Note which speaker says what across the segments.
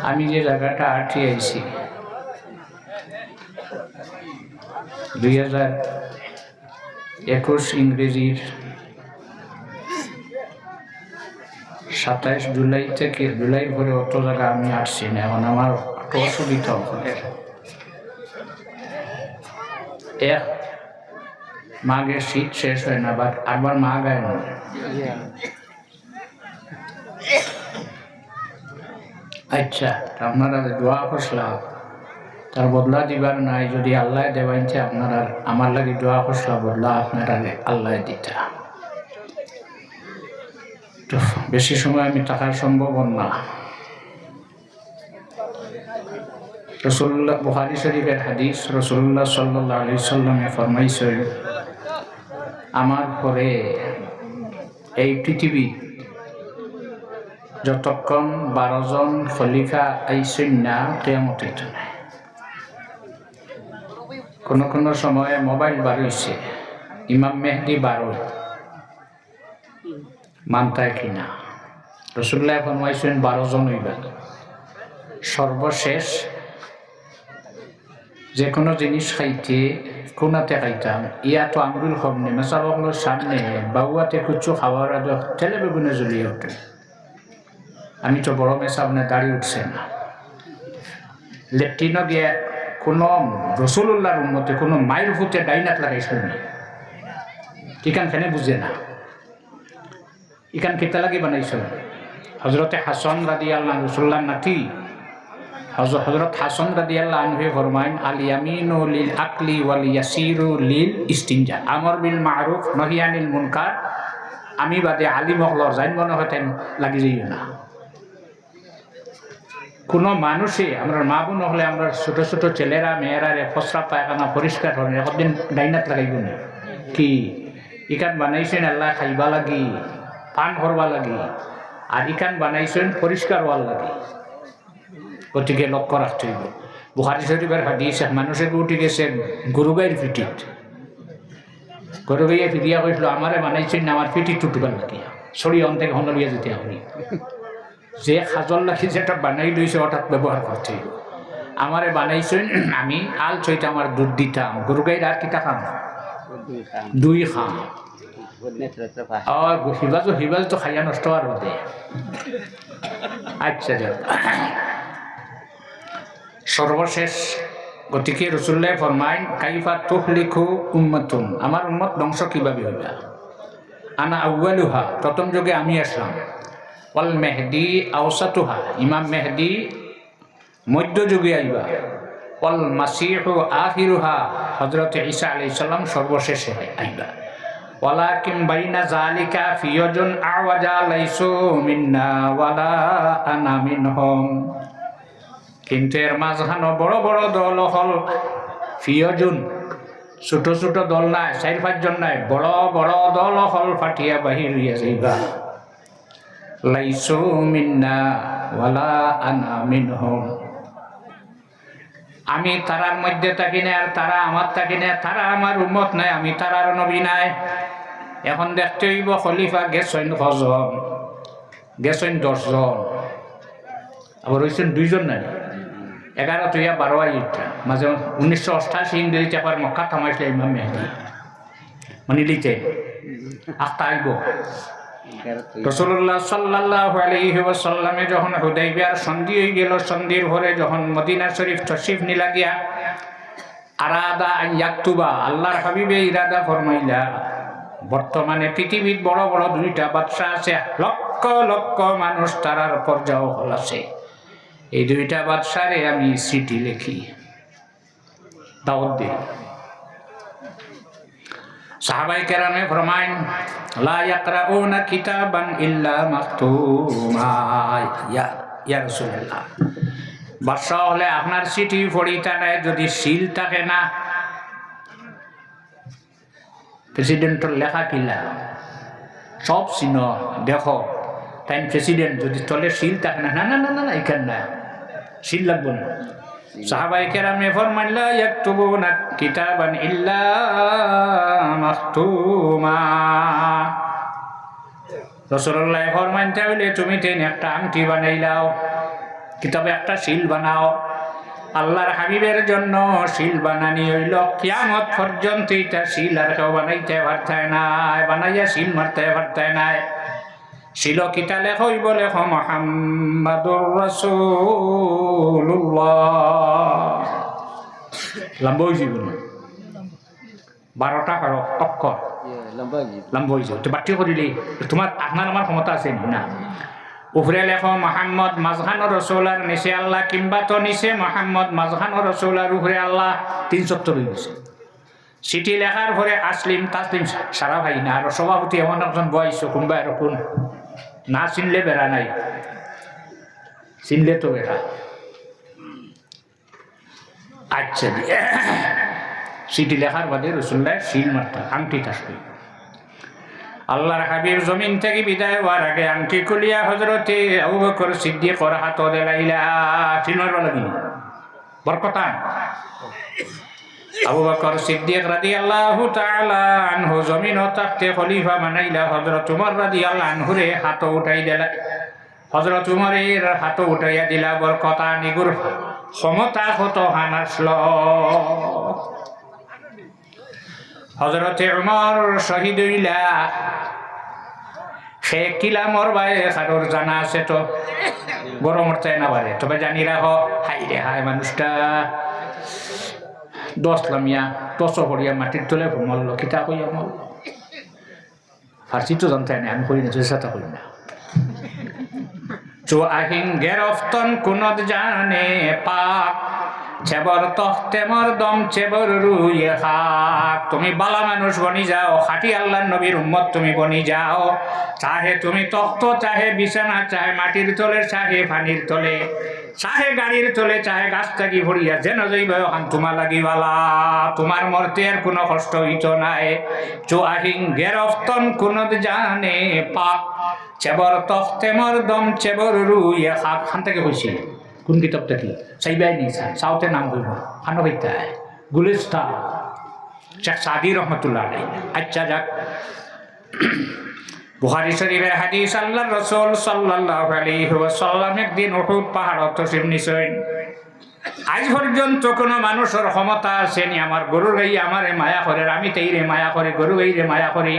Speaker 1: আমি যে জায়গাটা আটকে আইছি 2021 ইংরেজির 27 জুলাই থেকে জুলাই ভরে অত জায়গা আমি আসছি না। এখন আমার একটু অসুবিধা হবে। এক মাঘের শীত শেষ হয় না, আবার মাঘ আয় না। আচ্ছা, আপনারা দোয়া করলাম, তার বদলা দিবার নাই। যদি আল্লাহ দেওয়াইছে আপনারা আমার লাগে দোয়া করলাম, বদলা আপনারা আল্লাহ দিতা। তো বেশি সময় আমি থাকার সম্ভব না। রাসূলুল্লাহ বুখারী শরীফের হাদিস, রাসূলুল্লাহ সাল্লাল্লাহু আলাইহি সাল্লামে ফরমাইছেন, আমার পরে এই পৃথিবী যতক্ষণ 12 জন খলিফা আইসেন না কিয়ামতের জন্য। কোন কোন সময়ে মোবাইল বার হইছে, ইমাম মেহদি বার মানতায় কিনা। রাসূলুল্লাহ ফরমাইছেন 12 জন হইবা। সর্বশেষ যে কোনো জিনিস খাইতে কোনাতে খাইতাম, ইয়া তো আঙ্গুল খবনে মেসাবগুলোর সামনে বাউয়াতে কুচু খাওয়ার আগে তেলে বেগুনে জ্বলিয়ে ওঠে। আমি তো বড় মেসাবনে দাঁড়িয়ে উঠছে না। লেট্রিনও গিয়ে কোনো রাসূলুল্লাহর উম্মতে কোনো মায়ের ফুটে ডাইনাত লাগাইছিল না। ইকান ফেনে বুঝে না, ইকান কেতা লাগি বানাইছিল। হজরতে হাসান রাদিয়াল্লাহু আনহু রাসূলুল্লাহর নাতি হযরত হাসান রাদিয়াল্লাহু আনহু ফরমায়েন, আল ইয়ামিনু লিল আকলি ওয়াল ইয়াসিরু লিল ইস্তিনজা। আমর বিল মারুফ নহি আনিল মুনকার। আমি বাদে আলিম হলর জান মনে হয় তাই লাগি যাইও না। কোনো মানুষে আমরা মা বোন হলে আমরা ছোট ছোট ছেলেরা মেয়েরা ফসরা পায়খানা পরিষ্কার হন একদিন ডাইনাত লাগাইব না কি? ইকান বানাইছেন আল্লাহ খাইবা লাগি, পান করবা লাগি, আর ইকান বানাইছেন পরিষ্কার হওয়ার লাগি। গতিকে লক্ষ্য রাখতে হইব। বুখারী শরীফের হাদিস, মানুষের উঠে গেছে গরু গাইয়ের পিঠিত। গরু গাইয়ে ফিরিয়া কইছিল, আমারে বানাইছেন আমার পিঠি টুটবার লাগিয়া, ছড়িয়ে অন থেকে হনলিয়া যেতে আপনি যে খাজল লাগি যেটা বানাই লইছে হঠাৎ ব্যবহার করতে হইব। আমারে বানাইছেন আমি আল ছইতে আমার দুধ দিতাম, গরু গাইয়ের আর কিটা খাম, দুই খাম। হিবাজ তো খাইয়া নষ্ট আর হতে। আচ্ছা যাক, সর্বশেষ গতিকে রাসূলুল্লাহ ফরমাইন, কাইফা তুহলিকু উম্মাতুন, আমার উম্মত ধ্বংস কিভাবে হইবে। আনা আউয়ালুহা, প্রথম যুগে আমি আসলাম। ওয়াল মেহদি আওসাতুহা, ইমাম মেহদি মধ্য যুগে আইবা। ওয়াল মাসিহু আখিরুহা, হযরত ঈসা আলাইহিস সালাম সর্বশেষে আইবা। ওয়ালাকিন বাইনা যালিকা ফিয়াজুন আওয়াজা লাইসু মিন্না ওয়ালা আনা মিনহুম, কিন্তু এর মাঝখানে বড় বড় দল হল ফিয়জুন, ছোট ছোট দল নাই, 4-5 জন নাই, বড় বড় দল হল ফাটিয়া বাহির হইয়া যাইবা। লাইসু মিন্না ওয়ালা আনা মিনহুম, আমি তারার মধ্যে থাকি না আর তারা আমার থাকি না, তারা আমার উম্মত নাই, আমি তারার নবী নাই। এখন দেখতে হইব খলিফা গেছেন 6 জন, গেছেন 10 জন, আবার হয়েছেন 2 জন নাই, 11 থেকে 12 আইটা। মাঝে 1988 ইংরেজিতে আবার মক্কা থামাইছিল ইমাম মেহদি, মানে লিখে আস্তা আইব। রাসূলুল্লাহ সাল্লাল্লাহু আলাইহি ওয়াসাল্লামে যখন হুদাইবিয়ার সন্ধি হয়ে গেল, সন্ধির পরে যখন মদিনা শরীফ তশরিফ নিলা গিয়া, আরাদা আন ইয়াকতুবা, আল্লাহর হাবিবে ইরাদা ফরমাইলা, বর্তমানে পৃথিবীর বড় বড় 2টা বাদশা আছে, লক্ষ লক্ষ মানুষ তারার পর্যাও হল আছে। এই 2টা বাদশারে আমি চিঠি লিখি, দাওয়াত দিই। সাহাবায়ে কেরামে ফরমায়েন, লা ইয়াকরাউনা কিতাবান ইল্লা মাকতুমা। ইয়া রাসূলুল্লাহ, বাদশা হলে আপনার চিঠি পড়িতে নাই যদি সিল থাকে না। প্রেসিডেন্টের লেখা কিলা সব চিন দেখো, তাই প্রেসিডেন্ট যদি তলে সিল থাকে না, না না না না এখানে না, সিল লাগবে না। সাহাবায়ে কেরামে ফরমাইন, লা ইয়াকতুবুনা কিতাবান ইল্লা মাকতুমা। রাসূলুল্লাহ ফরমাইন, তাহলে তুমি তেন একটা আংটি বানাইলাও, কিতাবে একটা শিল বানাও, আল্লাহর হাবিবের জন্য শিল বানানি হইল কিয়ামত পর্যন্ত। এটা শিল আর কেউ বানাইতে পারতায় নাই, বানাইয়া শিল মারতে পারতায় নাই। শিল কিতা লেখই বলে মুহাম্মাদুর রাসূলুল্লাহ। লম্বা হয়েছে 12টা অক্ষর লম্বা হয়েছে। তো বাট্টি করিলে তোমার আপনার আমার ক্ষমতা আছে না? উপরে লেখো মোহাম্মদ মাজহানুর রসুল আর নিচে আল্লাহ, কিংবা তো নিচে মোহাম্মদ মাজহানুর রসুল আর উপরে আল্লাহ, 3 সপ্তর হয়ে গেছে। চিঠি লেখার পরে আসলিম তাসলিম সারা ভাই না, আর সভাপতি এমন একজন বয়স কোনবা এরকম না চিনলে বেড়া নাই, চিনলে তো বেড়া। আচ্ছা, চিঠি লেখার বাদে রসুল্লাহ শিল মারতা, আংটি থাকবে। আল্লাহর হাবিব জমিন থেকে বিদায় হওয়ার আগে আংটি খুলিয়া হযরতে আবু বকর সিদ্দিকর হাত দেলাইলা। শিল মারবা লাগিনি বরকতান। আবু বকর সিদ্দিক রাদিয়াল্লাহু তাআলা আনহু জমিন থাকতে খলিফা বানাইলা হযরত উমর রাদিয়াল্লাহু আনহুরে হাত উঠাই দিলা। হযরত উমরের হাত উঠাইয়া দিলা, বরকতান নিগুর ক্ষমতা কত হান আসলো। হযরতে উমর শহীদ হইলা। সে কিলা মরবাই কারোর জানা আছে তো, গরম মরতে না পারে, তবে জানি রাখো হাই রে হাই মানুষটা 10 লামিয়া 10 করিয়া মাটির তলে মরল, কিতা কইয়া মরল। ফার্সি তো জানতে না, আমি করি না, চেষ্টা করি না। চো আহিন গেরফতন কুনত জানে পাক, চেবর তখতে মরদম চেবর রুইয়ে খাক। তুমি বালা মানুষ বনি যাও, খাটি আল্লাহর নবীর উম্মত তুমি বনি যাও। চাহে তুমি তখ্ত, চাহে বিছানা, চাহে মাটির তলে, চাহে পানির তলে, চাহে গাড়ির তলে, চাহে গাছ থাকি ভরিয়া যেন যাইব ওখান তোমার লাগিবালা। তোমার মরতে আর কোনো কষ্ট হইত নাই। চো আহিং গেরফতন কুনত জানে পাক, চেবর তখতে মরদম চেবর রুইয়ে খাক। খান থেকে হয়েছে কোন কিতাবটা কি চাইবাই নি সাউথে নাম হইব খানো হইতায় গুলিস্তান শেখ সাদি রহমতুল্লাহ আলাইহি। আচ্ছা যাক, বুখারী শরীফের হাদিস, আল্লাহর রাসূল সাল্লাল্লাহু আলাইহি ওয়াসাল্লাম একদিন উহুদ পাহাড়ত তশরিফ নিছেন। আজ পর্যন্ত কোনো মানুষের ক্ষমতা আসেনি আমার গরু গাই আমারে মায়া করে, আমি তাইরে মায়া করে, গরু গাইরে মায়া করে,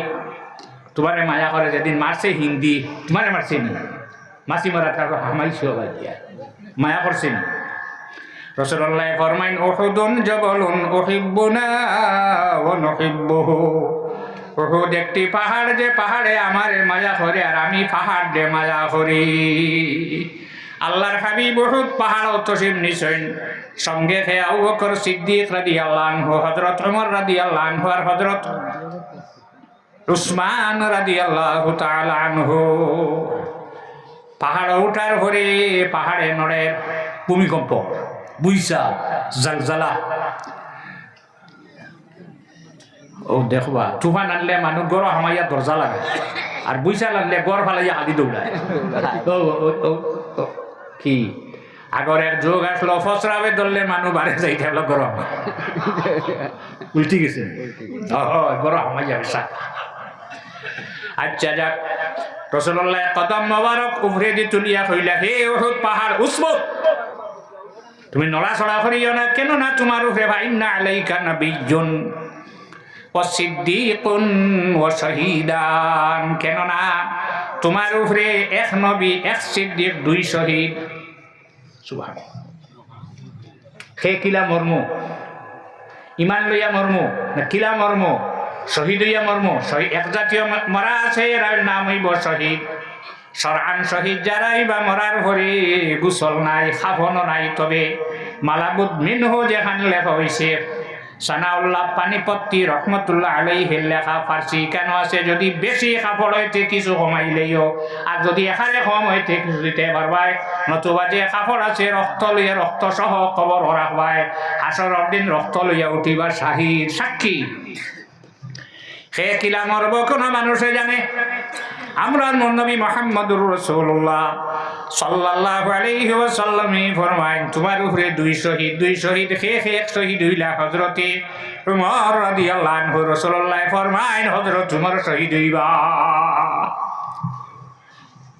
Speaker 1: তোমারে মায়া করে। যেদিন মারছে হিন্দি, তোমারে মারছে নি, মাসি মারা তারপর হামাইছে দিয়া মায়া করছেন। রাসূলুল্লাহ ফরমাইন উহুদুন জাবালুন উহিব্বুনা ওয়া নুহিব্বুহু। উহুদ একটি পাহাড়, যে পাহাড়ে আমারে মায়া করে আর আমি পাহাড় দে মায়া করি। আল্লাহর হাবিব উহুদ পাহাড় তশরিফ নিছেন। সঙ্গে আবু বকর সিদ্দিক রাদিয়াল্লাহু আনহু, হযরত ওমর রাদিয়াল্লাহু আনহু আর হযরত উসমান রাদিয়াল্লাহু তাআলা আনহু। পাহাড় উঠার পরে পাহাড়ে নড়ে ভূমিকম্প, বুইসা জালজালা। ও দেখবা তুফান আনলে মানুষ গড় হামাইয়া দরজা লাগে, আর বুইসা লাগলে গড় ফালাইয়া হাতি দৌড়ায়। কি আগর এক যোগ আসলো, ফসরাবে ধরলে মানুষ বাড়ে যাইতে হলো গরম উল্টি গেছে, গড় হামাইয়া বেসা। আচ্ছা যাক, রাসূলুল্লাহ কদম মোবারক উপরে দি তুলিয়া কইলা, হে উহুদ পাহাড় উসবুত, তুমি নড়াচড়া করিও না, কেন না তোমার উপরে ফাইন্না আলাইকা নাবিয়্যুন ওয়া সিদ্দীকুন ওয়া শাহীদান। কেন না তোমার উপরে এক নবী, এক সিদ্দিক, 2 শহীদ। সুবহানাল্লাহ। হে কিলা মর্ম, ইমান লইয়া মর্ম না কিলা মর্ম, শহীদ হইয়া মর্ম। শহীদ এক জাতীয় মরা আছে, এর নাম হইব শহীদ। সরআন শহীদ যারাই বা মরার পরে গোসল নাই, খাফনও নাই, তবে মালাবুদ মিনহু যেখান লেখা হয়েছে, সানাউল্লাহ পানিপত্তি রহমতুল্লাহ আলাইহির লেখা ফার্সি কেন আছে, যদি বেশি কাপড় হইতে কিছু কমাইলেও, আর যদি এখানে কম হইতে কিছু দিতে পারবাই, নতুবা যে কাপড় আছে রক্ত লইয়া রক্ত সহ কবর রাখবাই, হাসরের দিন রক্ত লইয়া উঠিবার শাহীদ সাক্ষী। সে কিলা মরব কোনো মানুষে জানে? আমরা নবী মুহাম্মদুর রাসূলুল্লাহ সাল্লাল্লাহু আলাইহি ওয়াসাল্লাম ফরমায়েন, তোমার উপরে 2 শহীদ, 2 শহীদ। হে এক শহীদ হইলা হযরতে উমর রাদিয়াল্লাহু আনহু। রাসূলুল্লাহ ফরমায়েন, হযরত উমর শহীদ হইবা।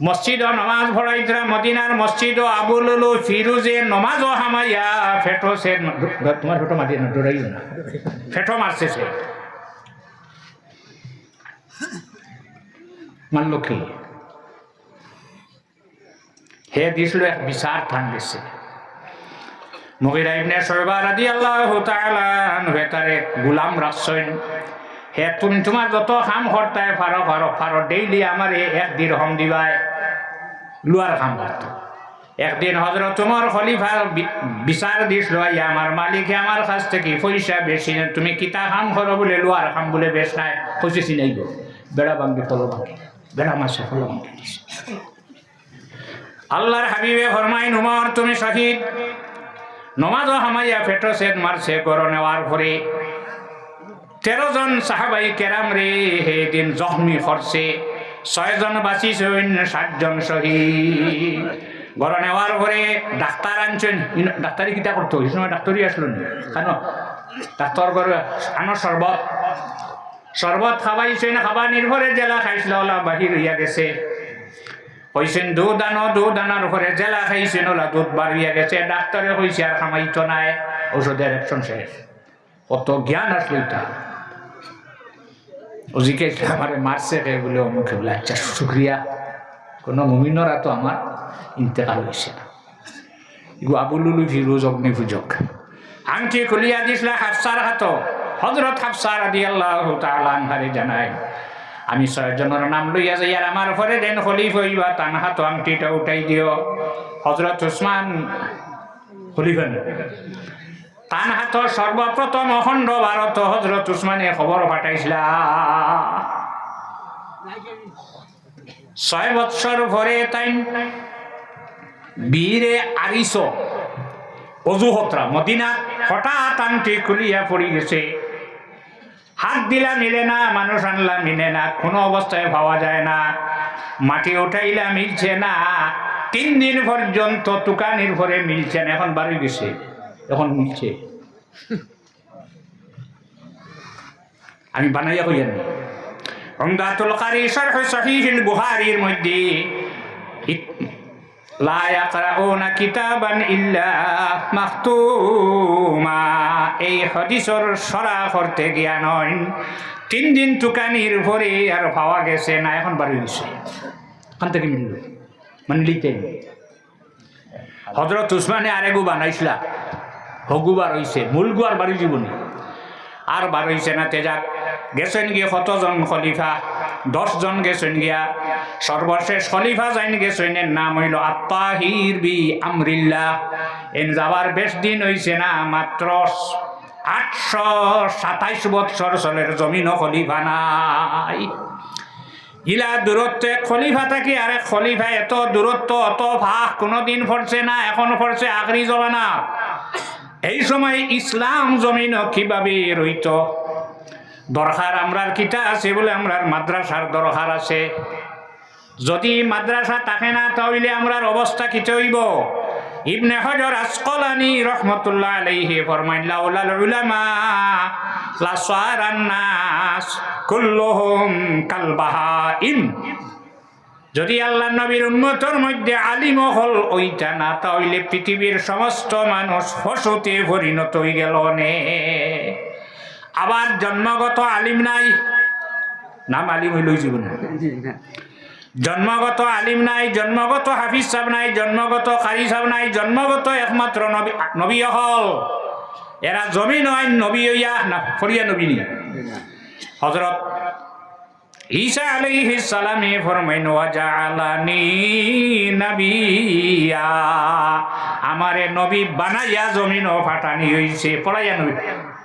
Speaker 1: মসজিদ নমাজ পড়াইতরা মদিনার মসজিদ আবুলুল ফিরুজে নমাজ হামাইয়া ফেটো সে তোমার ফেটো মাটি না ডরাইও না ফেটো মারছে সে মানল কি হে দিছিল এক বিচার থান দিছে মুগিরা ইবনে শুবা রাদিয়াল্লাহু তাআলা আনহু তারে গোলাম রাখছেন হে তুমি তোমার যত কাম করতে পারো ডেইলি আমার এক দিরহম দিবাই লুয়ার কাম করতো একদিন হযরত ওমর খলিফা বিচার দিছিল আমার মালিকে আমার কাছ থেকে পয়সা বেশি না তুমি কিতা কাম করো বলে লুয়ার কাম বলে বেশ নাই পয়সা চিনাইব বেড়া ভাঙ্গি ফলো ভাঙ্গি বেড়া মাসে ফলো ভাঙ্গি আল্লাহর হাবিবে ফরমাইন ওমর তুমি শহীদ নমাজও হামাইয়া ফেটো সেদ মারছে করো নেওয়ার পরে 13 জন সাহাবাই কেরাম রে সেদিন জখমি করছে 6 জন বাঁচিছেন 7 জন শহীদ গড় নেওয়ার পরে ডাক্তার আনছেন ডাক্তারি কিতা করতো এই সময় ডাক্তারই আসলো না কেন ডাক্তার করে আনো শরবত খাবাইছেন খাবার নির্ভরে জেলা খাইছিল ওলা বাহির হইয়া গেছে কইছেন দুধ আনার পরে জেলা খাইছেন ওলা দুধ বাড়িয়া গেছে ডাক্তারে কইছে আর খামাইতো নাই ওষুধের অ্যাকশন শেষ কত জ্ঞান আসলো এটা ওজিকে আমার মারছে কে বলে অমুখে বলে আচ্ছা শুক্রিয়া কোনো মুমিনরা তো আমার ইন্তেকাল হয়েছে না এগুলো আবুলুল ফিরুজ অগ্নিপূজক আংটি খুলিয়া দিছিল হাফসার হাত হযরত হাফসা রাদিয়াল্লাহু তাআলা আনহারে জানায় আমি 6 জনের নাম লইয়া যাই আর আমার পরে দেন খলিফা হইবা তান হাত আংটিটা উঠাই দিও হযরত উসমান খলিফা তান হাত সর্বপ্রথম অখণ্ড ভারত হযরত উসমানে খবর পাঠাইছিল 6 বছর পরে তাই বীরে আরিস অজুহতরা মদিনা হঠাৎ আংটি খুলিয়া পড়ি গেছে হাত দিলা মিলে না মানুষ আনলা মিলে না কোনো অবস্থায় পাওয়া যায় না মাটি উঠাইলা মিলছে না 3 দিন পর্যন্ত তুকানির পরে মিলছে না এখন বাড়ি গেছে এখন মিলছে আমি বানাইয়া কইয়া নি উমদাতুল কারি শরহ সহিহুল বুখারীর মধ্যে লা ইয়াকরাউনা কিতাবান ইল্লা মাকতুমা এই হাদিসের সরা করতে গিয়া নয় 3 দিন তুকানির পরে আর পাওয়া গেছে না এখন বাড়ি গেছে কান থেকে মিলল মানলিতে হযরত উসমানে আরেগু বানাইছিলা হগুবার হইছে মূলগুয়ার বাড়ি জীবনী আর বার হইছে না তেজাক গেছেন গিয়ে কতজন খলিফা 10 জন গেছেন গিয়া সর্বশেষ খলিফা যাইন গেছেন নাম হইল আত-তাহির বি আমরিল্লাহ এন যাবার বেশ দিন হইছে না মাত্র 827 বছর চলের জমিন খলিফা নাই ইলা দূরত্বে খলিফা থাকি আরে খলিফা এত দূরত্ব অত ভাগ কোনোদিন পড়ছে না এখন পড়ছে আখরি জমানা এই সময় ইসলাম জমিন কিভাবে রইত দরকার আমরার কিতা আছে বলে আমরার মাদ্রাসার দরকার আছে যদি মাদ্রাসা থাকে না তাহলে আমরার অবস্থা কি হইব ইবনে হজর আসকালানী রাহমাতুল্লাহ আলাইহি ফরমাইন লাউলাল উলামা লা সারান নাস কুল্লুহুম কাল বাহাইম যদি আল্লাহর নবীর উম্মতের মধ্যে আলিম হল ওইটা না তাহলে পৃথিবীর সমস্ত মানুষ পশুতে পরিণত হয়ে গেল নে আবার জন্মগত আলিম নাই নাম আলিম হইল জীবন জন্মগত আলিম নাই জন্মগত হাফিজ সাহেব নাই জন্মগত কারি সাহেব নাই জন্মগত একমাত্র নবী হল এরা জমিন হয় নবী হইয়া না ফরিয়া নবী নি হযরত ঈসা আলাইহিস সালামে ফরমাইন ওয়া জাআলানি নাবিয়্যা আমারে নবী বানাইয়া জমিনও ফাটানি হইছে পড়াইয়া নবী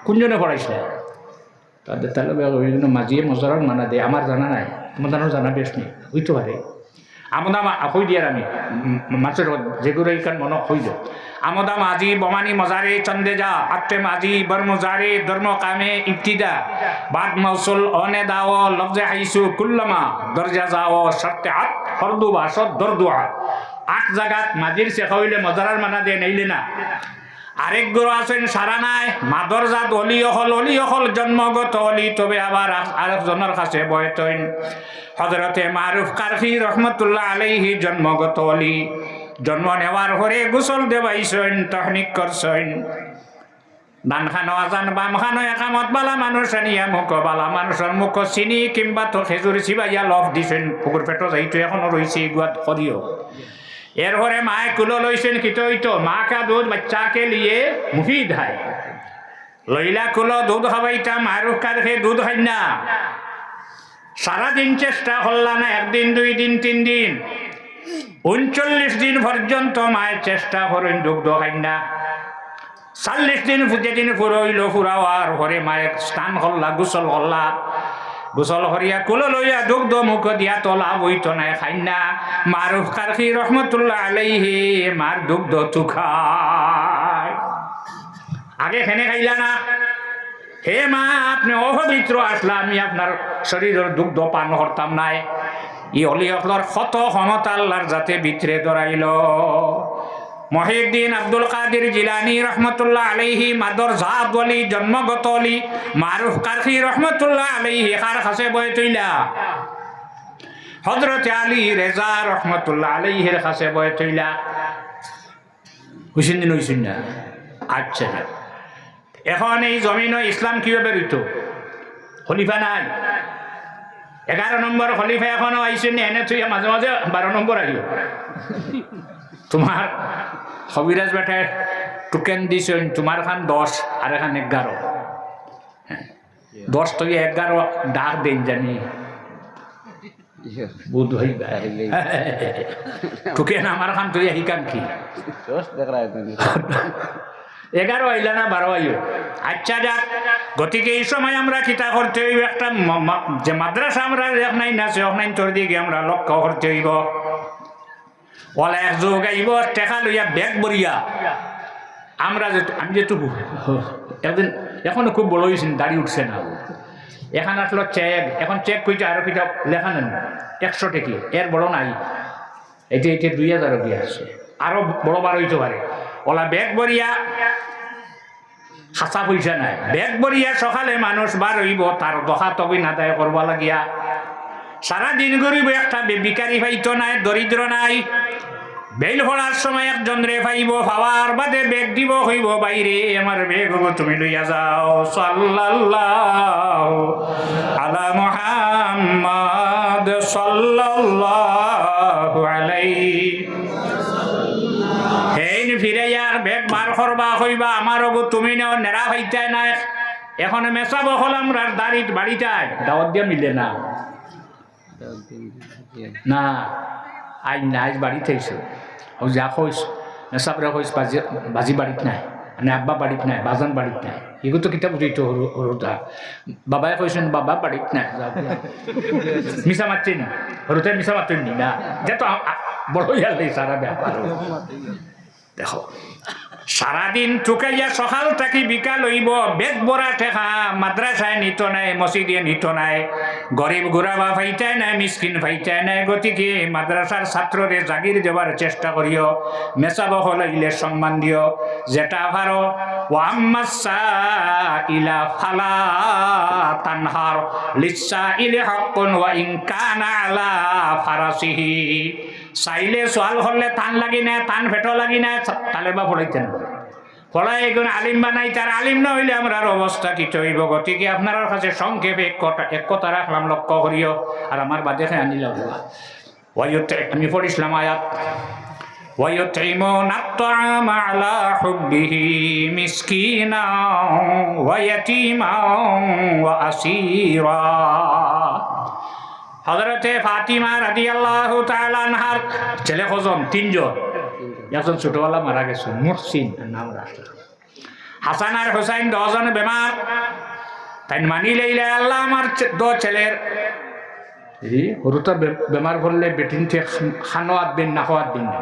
Speaker 1: কোনজনে পড়াইছে তাদের তাহলে বিভিন্ন মাঝিয়ে মজরার মানা দেয় আমার জানা নাই তোমার জানা বেশ নেই হইতে পারে আমোদা হই দিয়ার আমি মাছের যেগুলো এইখান মনে হইল আমোদা মাঝি বমানি মজারে চন্দে যা আত্মে মাঝি বর্মজারে ধর্ম কামে ইফতিদা বাদ মৌসুল অনে দাও লফজে হাইসু কুল্লামা দরজা যাও শর্তে হাত ফরদু বাসত দরদুয়া 8 জায়গাত মাঝির শেখা হইলে মজারার মানা দিয়ে নেইলে না আরেক গুরু আছেন সারা নাই মাদরজাত অলি অকল জন্মগত অলি, তবে আবার আরেকজনের কাছে বয়তইন হযরতে মারুফ কারখি রহমতুল্লাহ আলাইহি জন্মগত অলি। জন্ম নেওয়ার পরে গোসল দেবাইছেন, তহনিক করছেন, ডান খানো আজান বাম খানো একামত বালা মানুষ আনিয়া মুখ বালা মানুষের মুখ চিনি কিংবা তো খেজুর চিবাইয়া লফ দিছেন, পুকুর পেট যাইতো এখনো রয়েছে গুয়াত করিও। এরপরে মায়ে কুলো লইছেন কিতো হইতো মা কা দুধ বাচ্চাকে লিয়ে মুফিদ হয়, লইলা কুলো দুধ খাবাইতা মারুফ কারখে দুধ খাই না। সারাদিন চেষ্টা করলা না, একদিন 2 দিন 3 দিন 39 দিন পর্যন্ত মায়ের চেষ্টা করেন দুগ্ধ খাই না। 40 দিন যেদিন ফুরইল ফুরাওয়ার পরে মায়ের স্নান করলা, গোসল করলা, গোসল করিয়া কুলো লইয়া দুগ্ধ মুখ দিয়া তোলা বইতো নাই খাই না। মারুফ কারখি রহমতুল্লাহ আলাইহি মার দুগ্ধ তুখায়। আগে খেনে খাইলা না, হে মা আপনি অপবিত্র আসলা, আমি আপনার শরীরের দুগ্ধ পান করতাম নাই। ই অলি অকলর কত ক্ষমতা আল্লাহর যাতে ভিতরে ধরাইল। মহিউদ্দিন আব্দুল কাদের জিলানী রহমতুল্লাহ আলাইহি মাদর জাত ওলি জন্মগত অলি। মারুফ কারখি রহমতুল্লাহ আলাইহি কার কাছে বয়ে তৈলা? হযরতে আলী রেজা রহমতুল্লাহ আলাইহির কাছে বয়ে তৈলা। হুসেন দিন হইছেন না? আচ্ছা, এখন এই জমিনে ইসলাম কিভাবে রইত? খলিফা নাই, 11 নম্বর খলিফা এখনো আইসেন, এনে তুই মাঝে মাঝে 12 নম্বর আইও। তোমার কবিরাজ বেটায় টোকেন দিছেন, তোমার খান 10 আর এখান 11। 10 তো 11 ডাক দেন জানি বুধ হইবা টোকেন আমার খান তুই হিকান কি 11 আইলা না 12 আইও। আচ্ছা যাক, গতিকে এই সময় আমরা কিতা করতে হইব, একটা যে মাদ্রাসা আমরা নাই না সে অনাইন তোর দিকে আমরা লক্ষ্য করতে হইব। ওলা এক যোগ আইব টেকা লইয়া ব্যাগ বরিয়া আমরা আমি যেটুকু একদিন এখনো খুব বড় হয়েছেন, দাড়ি উঠছে না, এখন আসলো চেক, এখন চেক কইতে আরো কিটা লেখা নেন 100 টাকি, এর বড় নাই, এটা 2000 দিয়ে আসছে, আরো বড় বার হইতে পারে। ওলা ব্যাগ বরিয়া হাসা পয়সা নাই, ব্যাগ বরিয়া সকালে মানুষ বার হইব, তার দখা তবে না দায় করবা লাগিয়া সারাদিন গরিব, একটা বিকারি পাইতো নাই, দরিদ্র নাই। বেল ফলার সময় একজন রে পাইব, পাওয়ার বাদে বেগ দিব, হইব বাইরে আমার বেগ তুমি লইয়া যাও। সাল্লাল্লাহু আলা মুহাম্মাদ সাল্লাল্লাহু আলাইহি হেন ফিরাইয়ার বেগ বার করবা, হইবা আমার গো তুমি নেও নেড়া হইতাই না। এখন মেসাব হলাম দাড়িত বাড়িটায় দাওয়াত দিয়া মিলে না, না আজ না, আজ বাড়িতে আইসো ও যা কইস মেসাবরা কইস বাজি বাড়িত নাই, মানে আব্বা বাড়িত নাই, বাজান বাড়িত নাই, এগুলো তো কিতাব বুঝিত হরুতা বাবাই কইছেন বাবা বাড়িত নাই, মিশা মারছেন হরুতে মিশা মারতেন নি না, যেত বড় ইয়ালে সারা ব্যাপার। দেখো সারাদিন টুকাইয়া সকাল থাকি বিকাল হইব, বেগ বড়া ঠেকা মাদ্রাসায় নিত নাই, মসজিদে নিত নাই, গরিব গুড়াবা ফাইটায় নাই, মিসকিন ফাইটায় নাই। গতিকে মাদ্রাসার ছাত্ররে জাগির দেওয়ার চেষ্টা করিও, মেসাব হইলে সম্মান দিও, যেটা পারো। ওয়াম্মাসা ইলা ফালা তানহার লিসা ইলে হাক্কুন ওয়া ইন কানা আলা ফারাসিহি। চাইলে সোয়াল করলে টান লাগি না, টান ফেটো লাগি না, তাহলে বা পড়াইতে না, পড়াই এগুলো আলিম বানাই, তার আলিম না হইলে আমরা অবস্থা কি হইব। গতিকে আপনার কাছে সংক্ষেপে এক কথা রাখলাম, লক্ষ্য করিও। আর আমার বাদে আনিলাম, আমি পড়িছিলাম আয়াত, وَيُطْعِمُونَ الطَّعَامَ عَلَى حُبِّهِ مِسْكِينًا وَيَتِيمًا وَأَسِيرًا। হযরতে ফাতিমা রাদিয়াল্লাহু তাআলা আনহার ছেলে কজন? 3 জন। একজন ছোটবেলা মারা গেছে, মুহসিন নাম রাখা। হাসান আর হুসাইন 2 জন বেমার, তাই মানি লইলে আল্লাহ আমার 2 ছেলের হরুতা বেমার করলে বেটিন থেকে খানোয়াত দিন না খাওয়াত দিন না।